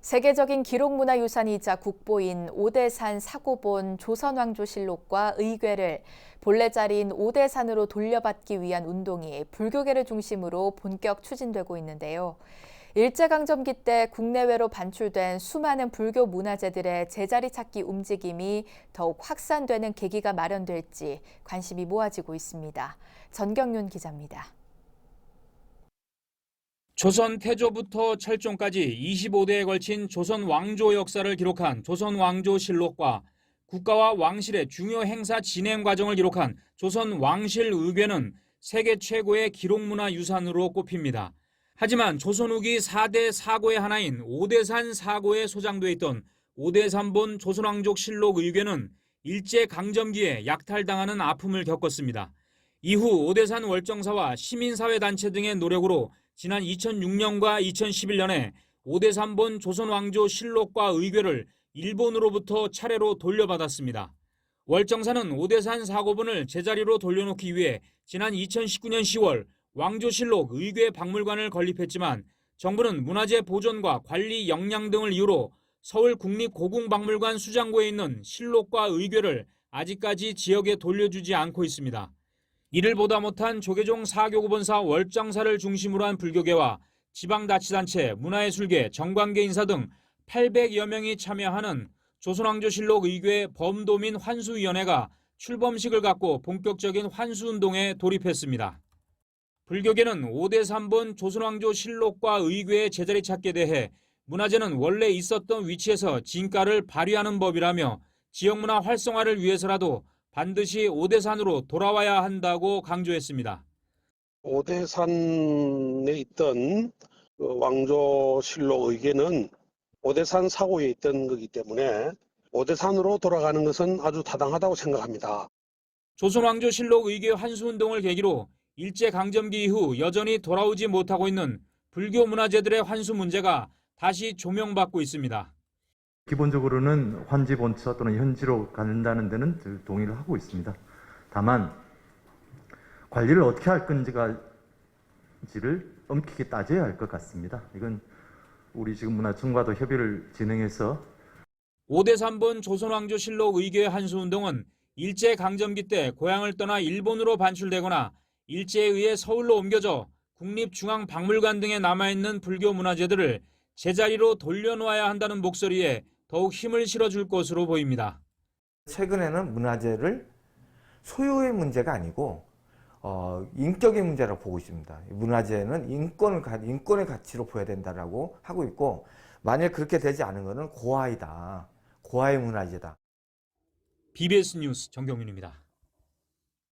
세계적인 기록문화유산이자 국보인 오대산 사고본 조선왕조실록과 의궤를 본래 자리인 오대산으로 돌려받기 위한 운동이 불교계를 중심으로 본격 추진되고 있는데요. 일제강점기 때 국내외로 반출된 수많은 불교 문화재들의 제자리 찾기 움직임이 더욱 확산되는 계기가 마련될지 관심이 모아지고 있습니다. 전경윤 기자입니다. 조선 태조부터 철종까지 25대에 걸친 조선 왕조 역사를 기록한 조선 왕조실록과 국가와 왕실의 중요 행사 진행 과정을 기록한 조선 왕실 의궤는 세계 최고의 기록문화 유산으로 꼽힙니다. 하지만 조선 후기 4대 사고의 하나인 오대산 사고에 소장돼 있던 오대산본 조선왕족실록 의궤는 일제강점기에 약탈당하는 아픔을 겪었습니다. 이후 오대산 월정사와 시민사회단체 등의 노력으로 지난 2006년과 2011년에 오대산본 조선왕조실록과 의궤를 일본으로부터 차례로 돌려받았습니다. 월정사는 오대산 사고본을 제자리로 돌려놓기 위해 지난 2019년 10월 왕조실록 의궤 박물관을 건립했지만 정부는 문화재 보존과 관리 역량 등을 이유로 서울 국립고궁박물관 수장고에 있는 실록과 의궤를 아직까지 지역에 돌려주지 않고 있습니다. 이를 보다 못한 조계종 사교구본사 월정사를 중심으로 한 불교계와 지방자치단체, 문화예술계, 정관계 인사 등 800여 명이 참여하는 조선왕조실록 의궤 범도민 환수위원회가 출범식을 갖고 본격적인 환수운동에 돌입했습니다. 불교계는 오대산본 조선왕조실록과 의궤의 제자리 찾기에 대해 문화재는 원래 있었던 위치에서 진가를 발휘하는 법이라며 지역문화 활성화를 위해서라도 반드시 오대산으로 돌아와야 한다고 강조했습니다. 오대산에 있던 왕조실록 의궤는 오대산 사고에 있던 거기 때문에 오대산으로 돌아가는 것은 아주 타당하다고 생각합니다. 조선왕조실록 의궤 환수운동을 계기로 일제강점기 이후 여전히 돌아오지 못하고 있는 불교 문화재들의 환수 문제가 다시 조명받고 있습니다. 기본적으로는 환지 본처 또는 현지로 간다는 데는 늘 동의를 하고 있습니다. 다만 관리를 어떻게 할 건지를 엄격히 따져야 할 것 같습니다. 이건 우리 지금 문화청과도 협의를 진행해서 오대산본 조선왕조실록 의궤 환수운동은 일제강점기 때 고향을 떠나 일본으로 반출되거나 일제에 의해 서울로 옮겨져 국립중앙박물관 등에 남아있는 불교 문화재들을 제자리로 돌려놓아야 한다는 목소리에 더욱 힘을 실어줄 것으로 보입니다. 최근에는 문화재를 소유의 문제가 아니고 인격의 문제라고 보고 있습니다. 문화재는 인권의 가치로 보여야 된다라고 하고 있고, 만약 그렇게 되지 않은 것은 고아이다. 고아의 문화재다. BBS 뉴스 정경윤입니다.